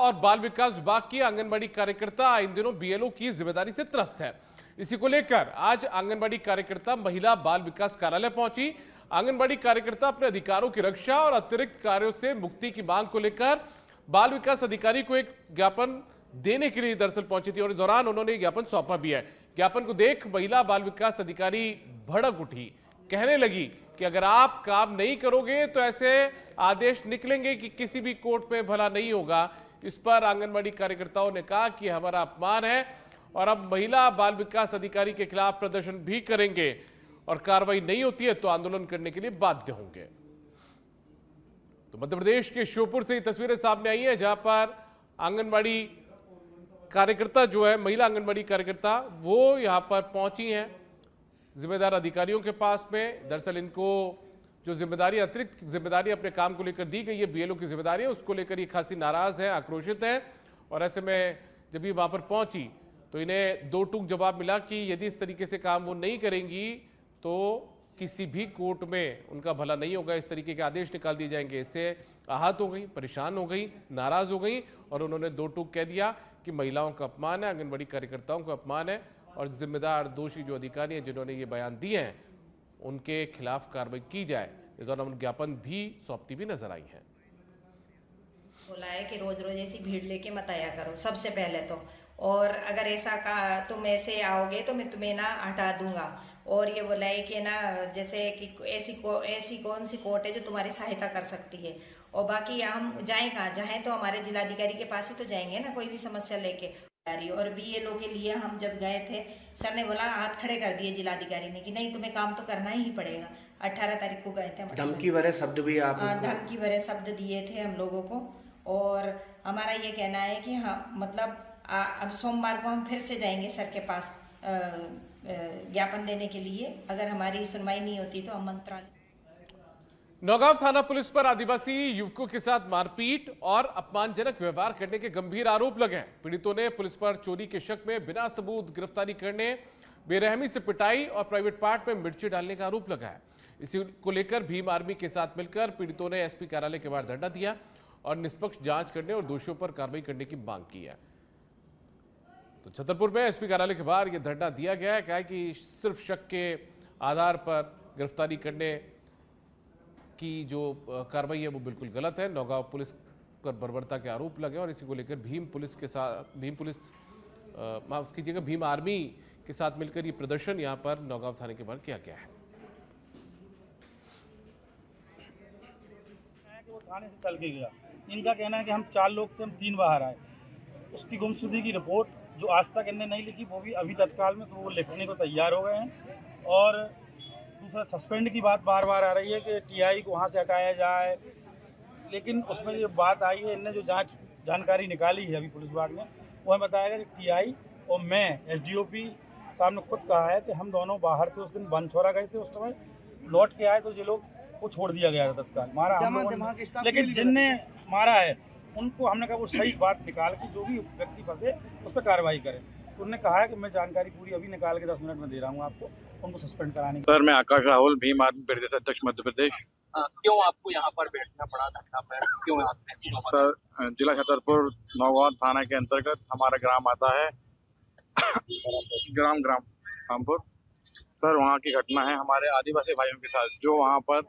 और बाल विकास विभाग की आंगनबाड़ी कार्यकर्ता इन दिनों बीएलओ की जिम्मेदारी से त्रस्त है। इसी को लेकर आज आंगनबाड़ी कार्यकर्ता महिला बाल विकास कार्यालय पहुंची। आंगनबाड़ी कार्यकर्ता अपने अधिकारों की रक्षा और अतिरिक्त कार्यों से मुक्ति की मांग को लेकर बाल विकास अधिकारी को एक ज्ञापन देने के लिए दरअसल पहुंची थी और इस दौरान उन्होंने ज्ञापन सौंपा भी है। ज्ञापन को देख महिला बाल विकास अधिकारी भड़क उठी, कहने लगी कि अगर आप काम नहीं करोगे तो ऐसे आदेश निकलेंगे कि किसी भी कोर्ट में भला नहीं होगा। इस पर आंगनबाड़ी कार्यकर्ताओं ने कहा कि हमारा अपमान है और अब महिला बाल विकास अधिकारी के खिलाफ प्रदर्शन भी करेंगे और कार्रवाई नहीं होती है तो आंदोलन करने के लिए बाध्य होंगे। तो मध्य प्रदेश के श्योपुर से ये तस्वीरें सामने आई हैं जहां पर आंगनबाड़ी कार्यकर्ता जो है, महिला आंगनबाड़ी कार्यकर्ता, वो यहां पर पहुंची हैं जिम्मेदार अधिकारियों के पास में। दरअसल इनको जो जिम्मेदारी, अतिरिक्त जिम्मेदारी अपने काम को लेकर दी गई है, बीएलओ की जिम्मेदारी है, उसको लेकर ये खासी नाराज है, आक्रोशित है। और ऐसे में जब ये वहां पर पहुंची तो इन्हें दो टूक जवाब मिला कि यदि इस तरीके से काम वो नहीं करेंगी तो किसी भी कोर्ट में उनका भला नहीं होगा, इस तरीके के आदेश निकाल दिए जाएंगे। इससे आहत हो गई, परेशान हो गई, नाराज हो गई और उन्होंने दो टूक कह दिया कि महिलाओं का अपमान है, आंगनबाड़ी कार्यकर्ताओं का अपमान है और जिम्मेदार दोषी जो अधिकारी हैं जिन्होंने ये बयान दिए हैं उनके खिलाफ कार्रवाई की जाए। इस दौरान ज्ञापन भी सौंपती भी नजर आई है। बोला है कि रोज रोज ऐसी भीड़ लेके मत आया करो सबसे पहले तो, और अगर ऐसा कहा तुम ऐसे आओगे तो मैं तुम्हें ना हटा दूंगा। और ये बोला है कि ना जैसे कि ऐसी कौन सी कोर्ट है जो तुम्हारी सहायता कर सकती है। और बाकी हम जाएं कहाँ, जाएं तो हमारे जिलाधिकारी के पास ही तो जाएंगे ना कोई भी समस्या लेके। और बीएलओ के लिए हम जब गए थे, सर ने बोला हाथ खड़े कर दिए जिलाधिकारी ने कि नहीं तुम्हें काम तो करना ही पड़ेगा। 18 तारीख को गए थे। धमकी भरे शब्द भी आप धमकी भरे शब्द दिए थे हम लोगों को। और हमारा ये कहना है कि हाँ मतलब अब सोमवार को हम फिर से जाएंगे सर के पास ज्ञापन देने के लिए। अगर हमारी सुनवाई नहीं होती तो हम मंत्रालय। नौगांव थाना पुलिस पर आदिवासी युवकों के साथ मारपीट और अपमानजनक व्यवहार करने के गंभीर आरोप लगे हैं। पीड़ितों ने पुलिस पर चोरी के शक में बिना सबूत गिरफ्तारी करने, बेरहमी से पिटाई और प्राइवेट पार्ट में मिर्ची डालने का आरोप लगा है। इसी को लेकर भीम आर्मी के साथ मिलकर पीड़ितों ने एसपी कार्यालय के बाहर धरना दिया और निष्पक्ष जांच करने और दोषियों पर कार्रवाई करने की मांग की है। तो छतरपुर में एसपी कार्यालय के बाहर यह धरना दिया गया है। कहा कि सिर्फ शक के आधार पर गिरफ्तारी करने की जो कार्रवाई है वो बिल्कुल गलत है। नौगांव पुलिस पर बर्बरता के आरोप लगे और इसी को लेकर भीम आर्मी के साथ मिलकर ये प्रदर्शन यहां पर नौगांव थाने के बाहर किया गया है। वो थाने से चल के गया। इनका कहना है कि हम 4 लोग थे, हम 3 बाहर आए। उसकी गुमशुदगी की रिपोर्ट जो आज तक इनने नहीं लिखी वो भी अभी तत्काल में तो वो लिखने को तैयार हो गए हैं। और दूसरा सस्पेंड की बात बार बार आ रही है कि टीआई को वहाँ से हटाया जाए, लेकिन उसमें ये बात आई है, इनने जो जानकारी निकाली है अभी पुलिस विभाग ने, वो हमें बताया कि टीआई और मैं एसडीओपी साहब ने खुद कहा है कि हम दोनों बाहर थे उस दिन, बनछोरा गए थे, उस समय लौट के आए तो ये लोग को छोड़ दिया गया था तत्काल। मारा हम लोगों ने, लेकिन जिनने मारा है उनको हमने कहा वो सही बात निकाल के जो भी व्यक्ति फंसे उस पर कार्रवाई करें। तो उन्होंने कहा है कि मैं जानकारी पूरी अभी निकाल के 10 मिनट में दे रहा हूँ आपको, उनको सस्पेंड कराने। सर मैं आकाश राहुल, भीम आर्मी प्रदेश अध्यक्ष मध्य प्रदेश। क्यों आपको यहाँ पर बैठना पड़ा धरना पर? क्यों ऐसी? सर जिला छतरपुर नौगांव थाना के अंतर्गत हमारा ग्राम आता है ग्राम रामपुर। सर वहाँ की घटना है हमारे आदिवासी भाइयों के साथ जो वहाँ पर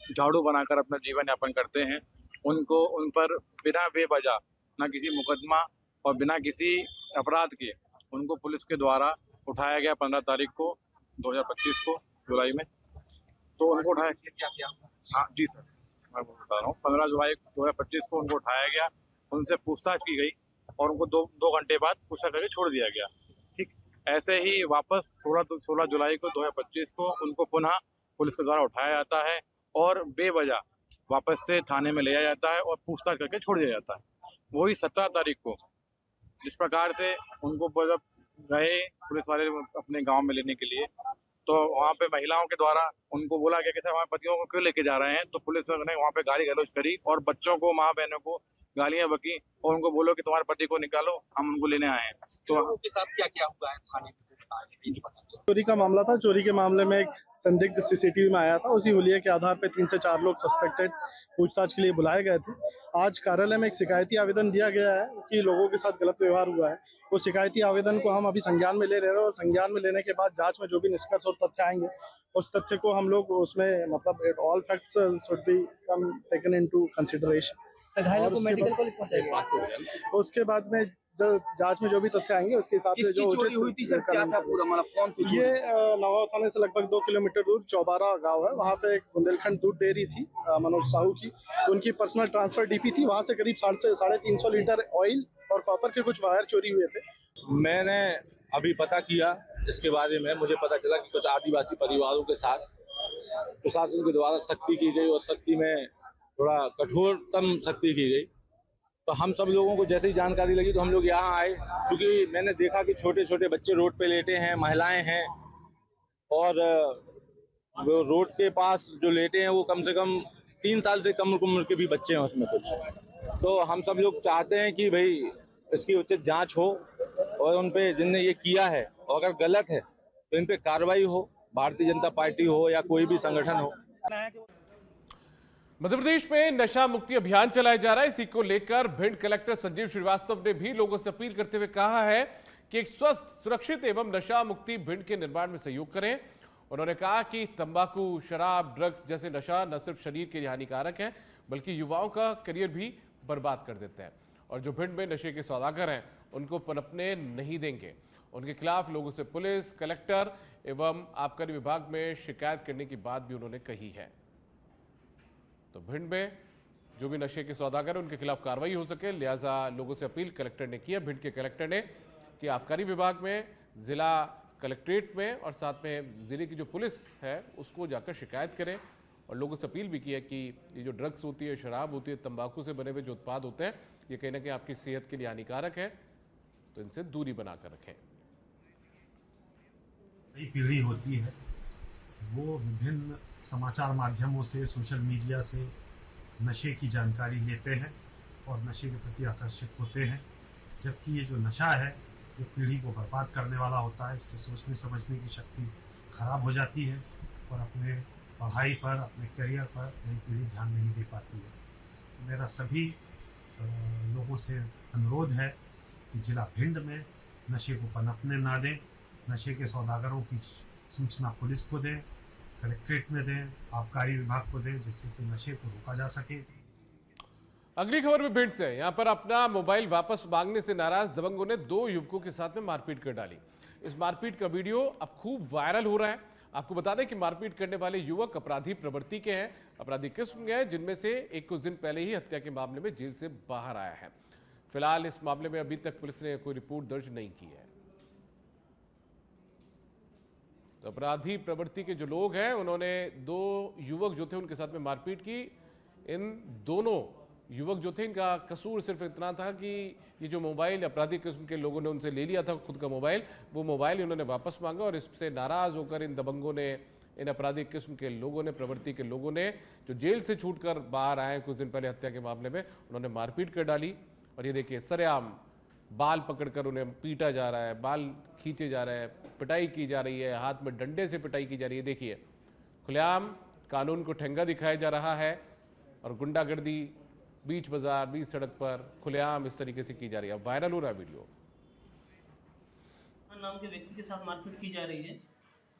झाड़ू बनाकर अपना जीवन यापन करते हैं। उनको उन पर बिना बेवजह, ना किसी मुकदमा और बिना किसी अपराध के उनको पुलिस के द्वारा उठाया गया 15 तारीख को 2025 को जुलाई में। तो उनको उठाया क्या? हाँ जी सर, मैं बता रहा हूँ। 15 जुलाई 2025 को उनको उठाया गया, उनसे पूछताछ की गई और उनको दो घंटे बाद पूछताछ करके छोड़ दिया गया। ठीक ऐसे ही वापस 16 जुलाई को 2025 को उनको पुनः पुलिस के द्वारा उठाया जाता है और बेवजह वापस से थाने में ले जाया जाता है और पूछताछ करके छोड़ दिया जाता है। वही 17 तारीख को जिस प्रकार से उनको गए पुलिस वाले अपने गांव में लेने के लिए, तो वहाँ पे महिलाओं के द्वारा उनको बोला गया कि सर हमारे पतियों को क्यों लेके जा रहे हैं। तो पुलिस ने वहाँ पे गाली गलौज करी और बच्चों को, माँ बहनों को गालियां बकी और उनको बोलो कि तुम्हारे पति को निकालो, हम उनको लेने आए हैं। तो के साथ क्या क्या हुआ है थाने में? चोरी का मामला था। चोरी के मामले में एक संदिग्ध सीसीटीवी में आया था। उसी हुलिये के आधार पर 3 से 4 लोग सस्पेक्टेड पूछताछ के लिए बुलाए गए थे। आज कार्यालय में एक शिकायती आवेदन दिया गया है कि लोगों के साथ गलत व्यवहार हुआ है। वो शिकायती आवेदन को हम अभी संज्ञान में ले रहे हैं और संज्ञान में लेने के बाद जांच में जो भी निष्कर्ष और तथ्य आएंगे उस तथ्य को हम लोग उसमें मतलब all facts should be come taken into consideration. घायलों को मेडिकल कॉलेज पहुंचाया। उसके बाद में जांच में जो भी तथ्य आएंगे उसके हिसाब से जो चोरी हुई थी सर, क्या था पूरा मतलब कौन थी? ये नवागांव थाने से लगभग 2 किलोमीटर दूर चौबारा गांव है। वहाँ पे एक बुंदेलखंड दूध डेयरी थी मनोज साहू की, उनकी पर्सनल ट्रांसफर डीपी थी। वहाँ से करीब 350 लीटर ऑयल और कॉपर के कुछ वायर चोरी हुए थे। मैंने अभी पता किया इसके बारे में, मुझे पता चला कि कुछ आदिवासी परिवारों के साथ प्रशासन के द्वारा सख्ती की गई और सख्ती में थोड़ा कठोरतम सख्ती की गई। तो हम सब लोगों को जैसे ही जानकारी लगी तो हम लोग यहाँ आए, क्योंकि मैंने देखा कि छोटे छोटे बच्चे रोड पे लेटे हैं, महिलाएं हैं, और वो रोड के पास जो लेटे हैं वो कम से कम 3 साल से कम उम्र के भी बच्चे हैं उसमें कुछ। तो हम सब लोग चाहते हैं कि भाई इसकी उचित जांच हो और उन पे जिनने ये किया है और अगर गलत है तो इन पे कार्रवाई हो, भारतीय जनता पार्टी हो या कोई भी संगठन हो। मध्य प्रदेश में नशा मुक्ति अभियान चलाया जा रहा है। इसी को लेकर भिंड कलेक्टर संजीव श्रीवास्तव ने भी लोगों से अपील करते हुए कहा है कि एक स्वस्थ, सुरक्षित एवं नशा मुक्ति भिंड के निर्माण में सहयोग करें। उन्होंने कहा कि तंबाकू, शराब, ड्रग्स जैसे नशा न सिर्फ शरीर के लिए हानिकारक है बल्कि युवाओं का करियर भी बर्बाद कर देते हैं, और जो भिंड में नशे के सौदागर हैं उनको पनपने नहीं देंगे। उनके खिलाफ लोगों से पुलिस, कलेक्टर एवं आबकारी विभाग में शिकायत करने की बात भी उन्होंने कही है। तो भिंड में जो भी नशे के सौदागर हैं उनके खिलाफ कार्रवाई हो सके, लिहाजा लोगों से अपील कलेक्टर ने किया, भिंड के कलेक्टर ने, कि आबकारी विभाग में, जिला कलेक्ट्रेट में और साथ में जिले की जो पुलिस है उसको जाकर शिकायत करें। और लोगों से अपील भी की है कि ये जो ड्रग्स होती है, शराब होती है, तंबाकू से बने हुए जो उत्पाद होते हैं, ये कहीं ना कहीं आपकी सेहत के लिए हानिकारक है, तो इनसे दूरी बनाकर रखें। नई पीढ़ी होती है, वो विभिन्न समाचार माध्यमों से, सोशल मीडिया से नशे की जानकारी लेते हैं और नशे के प्रति आकर्षित होते हैं, जबकि ये जो नशा है ये पीढ़ी को बर्बाद करने वाला होता है। इससे सोचने समझने की शक्ति खराब हो जाती है और अपने पढ़ाई पर, अपने करियर पर नई पीढ़ी ध्यान नहीं दे पाती है। तो मेरा सभी लोगों से अनुरोध है कि जिला भिंड में नशे को पनपने ना दें, नशे के सौदागरों की सूचना पुलिस को दें, कलेक्ट्रेट में दें, आबकारी विभाग को दें, जिससे कि नशे को रोका जा सके। अगली खबर में भिंड से, यहां पर अपना मोबाइल वापस मांगने से नाराज दबंगों ने 2 युवकों के साथ में मारपीट कर डाली। इस मारपीट का वीडियो अब खूब वायरल हो रहा है। आपको बता दें कि मारपीट करने वाले युवक अपराधी प्रवृत्ति के हैं, अपराधी किस्म के हैं, जिनमें से एक कुछ दिन पहले ही हत्या के मामले में जेल से बाहर आया है। फिलहाल इस मामले में अभी तक पुलिस ने कोई रिपोर्ट दर्ज नहीं की है। तो अपराधी प्रवृत्ति के जो लोग हैं उन्होंने 2 युवक जो थे उनके साथ में मारपीट की। इन दोनों युवक जो थे, इनका कसूर सिर्फ इतना था कि ये जो मोबाइल अपराधी किस्म के लोगों ने उनसे ले लिया था खुद का मोबाइल, वो मोबाइल इन्होंने वापस मांगा और इससे नाराज होकर इन दबंगों ने, इन अपराधी किस्म के लोगों ने, प्रवृत्ति के लोगों ने, जो जेल से छूटकर बाहर आए कुछ दिन पहले हत्या के मामले में, उन्होंने मारपीट कर डाली। और ये देखिए, सरेआम बाल पकड़कर उन्हें पीटा जा रहा है, बाल खींचे जा रहे हैं, पिटाई की जा रही है, हाथ में डंडे से पिटाई की जा रही है। देखिए, खुलेआम कानून को ठेंगा दिखाया जा रहा है और गुंडागर्दी बीच बाजार, बीच सड़क पर खुलेआम इस तरीके से की जा रही है। वायरल हो रहा है वीडियो। नाम के व्यक्ति के साथ मारपीट की जा रही है।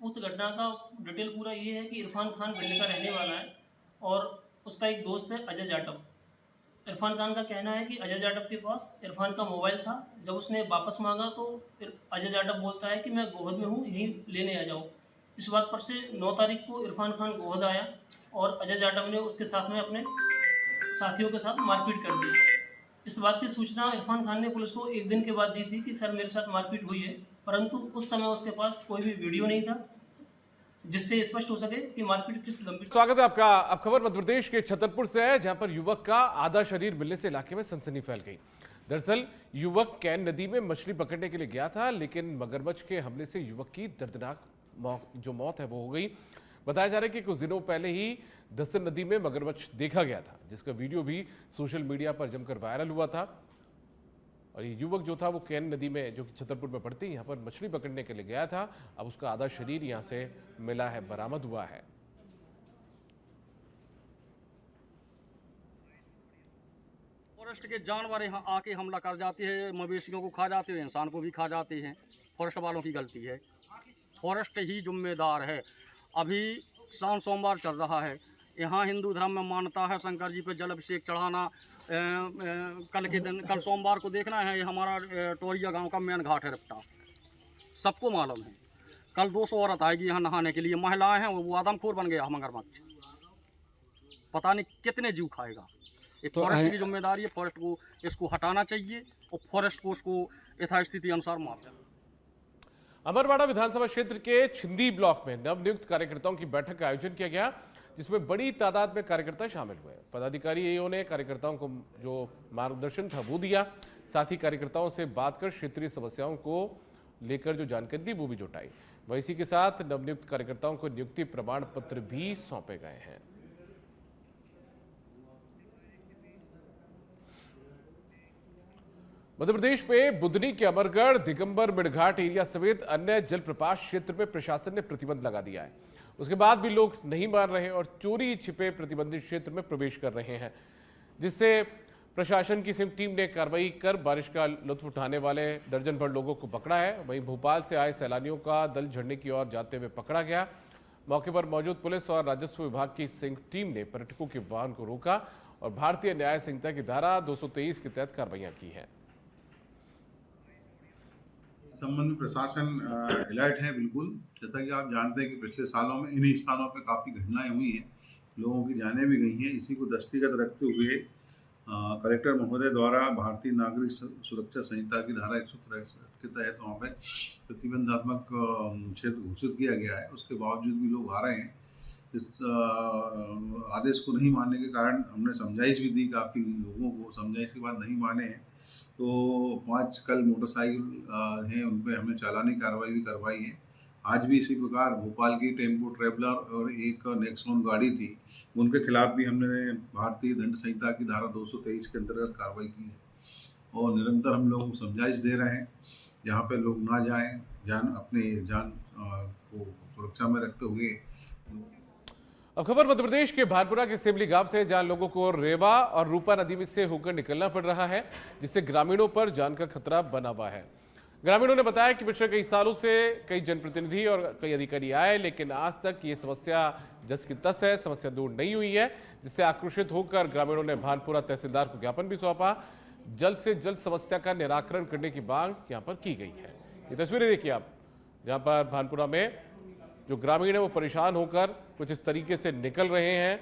उस घटना का डिटेल पूरा ये है कि इरफान खान भिंड का रहने वाला है और उसका एक दोस्त है अजय जाटव। इरफान खान का कहना है कि अजय जाटव के पास इरफान का मोबाइल था। जब उसने वापस मांगा तो अजय जाटव बोलता है कि मैं गोहद में हूँ, यहीं लेने आ जाओ। इस बात पर से 9 तारीख को इरफान खान गोहद आया और अजय जाटव ने उसके साथ में अपने साथियों के साथ मारपीट कर दी। इस बात की सूचना इरफान खान ने पुलिस को 1 दिन के बाद दी थी कि सर मेरे साथ मारपीट हुई है, परंतु उस समय उसके पास कोई भी वीडियो नहीं था जिससे स्पष्ट हो सके कि मारपीट किस गंभीर। स्वागत है आपका। अब खबर मध्य प्रदेश के छतरपुर से है, जहां पर युवक का आधा शरीर मिलने से इलाके में सनसनी फैल गई। दरअसल युवक कैन नदी में मछली पकड़ने के लिए गया था, लेकिन मगरमच्छ के हमले से युवक की दर्दनाक मौत है वो हो गई। बताया जा रहा है कि कुछ दिनों पहले ही दसन नदी में मगरमच्छ देखा गया था, जिसका वीडियो भी सोशल मीडिया पर जमकर वायरल हुआ था। और ये युवक जो था वो कैन नदी में, जो कि छतरपुर में पड़ती है, यहाँ पर मछली पकड़ने के लिए गया था। अब उसका आधा शरीर यहाँ से मिला है, बरामद हुआ है। फॉरेस्ट के जानवर यहाँ आके हमला कर जाते हैं, मवेशियों को खा जाते हैं, इंसान को भी खा जाते हैं। फॉरेस्ट वालों की गलती है, फॉरेस्ट ही जिम्मेदार है। अभी शाम सोमवार चल रहा है, यहाँ हिंदू धर्म में मान्यता है शंकर जी पे जल अभिषेक चढ़ाना। कल सोमवार को देखना है, ये हमारा टोरिया गांव का मेन घाट है रपटा, सबको मालूम है। कल 200 औरत आएगी यहाँ नहाने के लिए, महिलाएं हैं, वो आदमखोर बन गया मगरमच्छ, पता नहीं कितने जीव खाएगा। ये फॉरेस्ट की जिम्मेदारी है, फॉरेस्ट को इसको हटाना चाहिए और फॉरेस्ट को उसको यथास्थिति अनुसार मारना। अमरवाड़ा विधानसभा क्षेत्र के छिंदी ब्लॉक में नवनियुक्त कार्यकर्ताओं की बैठक का आयोजन किया गया, जिसमें बड़ी तादाद में कार्यकर्ता शामिल हुए। पदाधिकारियों ने कार्यकर्ताओं को जो मार्गदर्शन था वो दिया, साथ ही कार्यकर्ताओं से बात कर क्षेत्रीय समस्याओं को लेकर जो जानकारी दी वो भी जुटाई। वहीं इसी के साथ नवनियुक्त कार्यकर्ताओं को नियुक्ति प्रमाण पत्र भी सौंपे गए हैं। मध्य प्रदेश में बुधनी के अमरगढ़, दिगंबर, मिड़घाट एरिया समेत अन्य जलप्रपात क्षेत्र में प्रशासन ने प्रतिबंध लगा दिया है। उसके बाद भी लोग नहीं मान रहे और चोरी छिपे प्रतिबंधित क्षेत्र में प्रवेश कर रहे हैं, जिससे प्रशासन की संयुक्त टीम ने कार्रवाई कर बारिश का लुत्फ उठाने वाले दर्जन भर लोगों को पकड़ा है। वहीं भोपाल से आए सैलानियों का दल झरने की ओर जाते हुए पकड़ा गया। मौके पर मौजूद पुलिस और राजस्व विभाग की संयुक्त टीम ने पर्यटकों के वाहन को रोका और भारतीय न्याय संहिता की धारा 223 के तहत कार्रवाइयां की हैं। संबंध में प्रशासन अलर्ट है बिल्कुल। जैसा कि आप जानते हैं कि पिछले सालों में इन्हीं स्थानों पर काफ़ी घटनाएं हुई हैं, लोगों की जानें भी गई हैं। इसी को दृष्टिगत रखते हुए कलेक्टर महोदय द्वारा भारतीय नागरिक सुरक्षा संहिता की धारा 163 के तहत वहाँ पे प्रतिबंधात्मक क्षेत्र घोषित किया गया है। उसके बावजूद भी लोग आ रहे हैं। इस आदेश को नहीं मानने के कारण हमने समझाइश भी दी, काफ़ी लोगों को समझाइश के बाद नहीं माने हैं। तो 5 कल मोटरसाइकिल हैं, उन पर हमने चालानी कार्रवाई भी करवाई है। आज भी इसी प्रकार भोपाल की टेम्पो ट्रेवलर और एक नेक्सॉन गाड़ी थी, उनके खिलाफ भी हमने भारतीय दंड संहिता की धारा 223 के अंतर्गत कार्रवाई की है। और निरंतर हम लोग समझाइश दे रहे हैं, जहाँ पे लोग ना जाएं, अपने जान को सुरक्षा में रखते हुए। अब खबर मध्य प्रदेश के भानपुरा के सिमली गांव से, जहां लोगों को रेवा और रूपा नदी में से होकर निकलना पड़ रहा है, जिससे ग्रामीणों पर जान का खतरा बना हुआ है। ग्रामीणों ने बताया कि पिछले कई सालों से कई जनप्रतिनिधि और कई अधिकारी आए, लेकिन आज तक ये समस्या जस की तस है, समस्या दूर नहीं हुई है, जिससे आक्रोशित होकर ग्रामीणों ने भानपुरा तहसीलदार को ज्ञापन भी सौंपा। जल्द से जल्द समस्या का निराकरण करने की मांग यहाँ पर की गई है। ये तस्वीरें देखिए आप, जहाँ पर भानपुरा में जो ग्रामीण है वो परेशान होकर कुछ इस तरीके से निकल रहे हैं,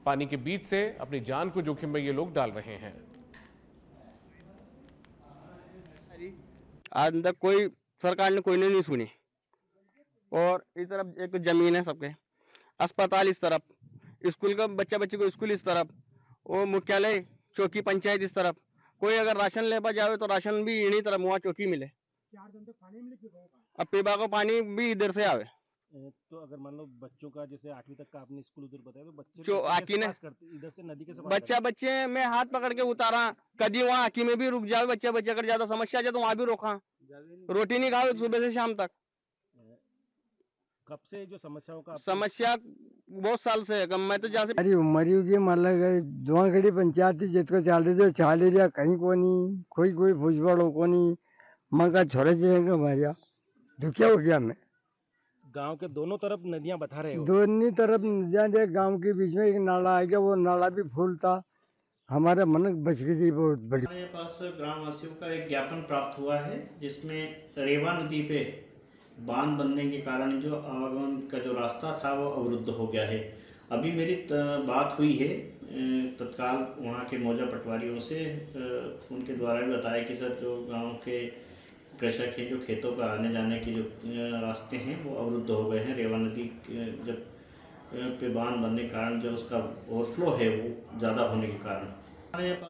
पानी के बीच से अपनी जान को जोखिम में ये लोग डाल रहे हैं। आज तक कोई सरकार ने कोई नहीं सुनी। और इस तरफ एक जमीन है सबके, अस्पताल इस तरफ, स्कूल का बच्चे को स्कूल इस तरफ, और मुख्यालय चौकी पंचायत इस तरफ। कोई अगर राशन लेकर जाए तो राशन भी इन्हीं तरफ वहाँ चौकी मिले। अब पीबा को पानी भी इधर से आवे। तो अगर मान लो बच्चों का, जैसे 8वीं तक का आपने स्कूल उधर बताया, तो बच्चे जो आकी ने इधर से नदी के बच्चे मैं हाथ पकड़ के उतारा, कभी वहाँ आकी में भी रुक जाए बच्चे अगर ज्यादा समस्या है तो वहाँ भी रोका। रोटी नहीं खाओ सुबह से शाम तक। कब से जो समस्या बहुत साल से है। मैं तो जैसे अरे उमरी की मतलब दुआ खड़ी पंचायत थी, जितको चाल दिया कहीं को नहीं, कोई भुजबड़ को नहीं। मगर छोरे जाएंगे भैया, दुखिया हो गया। मैं गांव के दोनों तरफ नदियां बता रहे हो? दोनों तरफ नदियां थे, गांव के बीच में एक नाला आ गया, वो नाला भी फूल था। हमारे मन बच गई थी बहुत बड़ी। हमारे पास ग्रामवासियों का एक ज्ञापन प्राप्त हुआ है, जिसमें रेवा नदी पे बांध बनने के कारण जो आवागमन का जो रास्ता था वो अवरुद्ध हो गया है। अभी मेरी बात हुई है तत्काल वहाँ के मौजा पटवारियों से, उनके द्वारा भी बताया कि सर जो गांव के कृषक हैं, जो खेतों का आने जाने के जो रास्ते हैं वो अवरुद्ध हो गए हैं। रेवा नदी जब पे बांध बनने के कारण जो उसका ओवरफ्लो है वो ज़्यादा होने के कारण।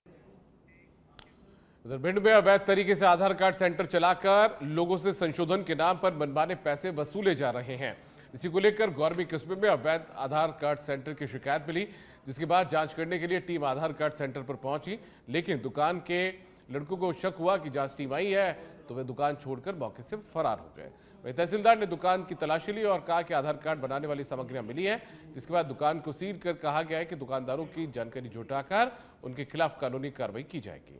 उधर भिंड में अवैध तरीके से आधार कार्ड सेंटर चलाकर लोगों से संशोधन के नाम पर मनमाने पैसे वसूले जा रहे हैं। इसी को लेकर गौरवी कस्बे में अवैध आधार कार्ड सेंटर की शिकायत मिली, जिसके बाद जांच करने के लिए टीम आधार कार्ड सेंटर पर पहुंची, लेकिन दुकान के लड़कों को शक हुआ कि जांच टीम आई है तो वे दुकान छोड़कर मौके से फरार हो गए। वहीं तहसीलदार ने दुकान की तलाशी ली और कहा कि आधार कार्ड बनाने वाली सामग्रियां मिली है, जिसके बाद दुकान को सील कर कहा गया है कि दुकानदारों की जानकारी जुटाकर उनके खिलाफ कानूनी कार्रवाई की जाएगी।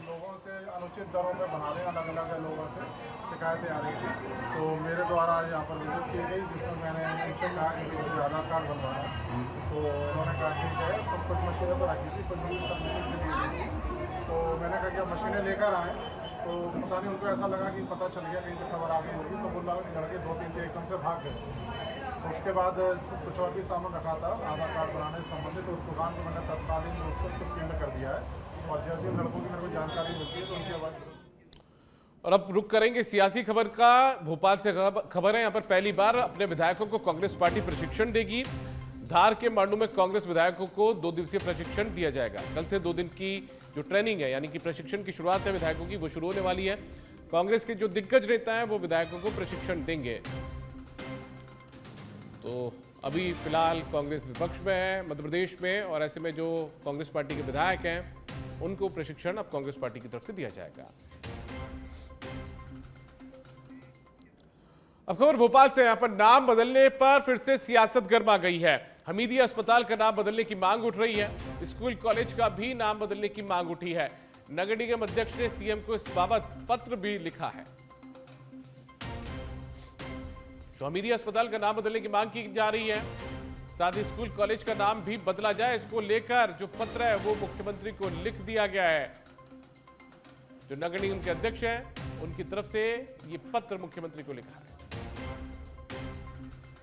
लोगों से अनुचित दरों में बना रहे, अलग अलग लोगों से शिकायतें आ रही थी, तो मेरे द्वारा आज यहाँ पर विजिट की गई, जिसमें मैंने उनसे कहा कि मुझे आधार कार्ड बनवाना है। तो उन्होंने कहा ठीक है, सब कुछ मशीनें पर रखी थी, कुछ सर्विसिंग के लिए थी। तो मैंने कहा कि आप मशीनें लेकर आएँ, तो पता नहीं उनको ऐसा लगा कि पता चल गया, कहीं से खबर आ गई होगी, तो बोला लड़के 2-3 थे एकदम से भाग गए। तो उसके बाद कुछ और भी सामान रखा था आधार कार्ड बनाने से संबंधित, तो उस दुकान को मैंने तत्कालीन रूप से उसको सील कर दिया है, और जैसे उन लड़कों की मेरे को जानकारी मिलती है तो उनकी आवाज़। और अब रुक करेंगे सियासी खबर का। भोपाल से खबर है, यहाँ पर पहली बार अपने विधायकों को कांग्रेस पार्टी प्रशिक्षण देगी। धार के मांडू में कांग्रेस विधायकों को 2 दिवसीय प्रशिक्षण दिया जाएगा। कल से 2 दिन की जो ट्रेनिंग है, यानी कि प्रशिक्षण की शुरुआत है विधायकों की, वो शुरू होने वाली है। कांग्रेस के जो दिग्गज नेता हैं वो विधायकों को प्रशिक्षण देंगे। तो अभी फिलहाल कांग्रेस विपक्ष में है मध्य प्रदेश में, और ऐसे में जो कांग्रेस पार्टी के विधायक हैं उनको प्रशिक्षण अब कांग्रेस पार्टी की तरफ से दिया जाएगा। अब खबर भोपाल से, यहां पर नाम बदलने पर फिर से सियासत गर्मा गई है। हमीदिया अस्पताल का नाम बदलने की मांग उठ रही है। स्कूल कॉलेज का भी नाम बदलने की मांग उठी है। नगर निगम अध्यक्ष ने सीएम को इस बाबत पत्र भी लिखा है। तो हमीदिया अस्पताल का नाम बदलने की मांग की जा रही है, साथ ही स्कूल कॉलेज का नाम भी बदला जाए, इसको लेकर जो पत्र है वो मुख्यमंत्री को लिख दिया गया है। जो नगर निगम के अध्यक्ष हैं उनकी तरफ से ये पत्र मुख्यमंत्री को लिखा है।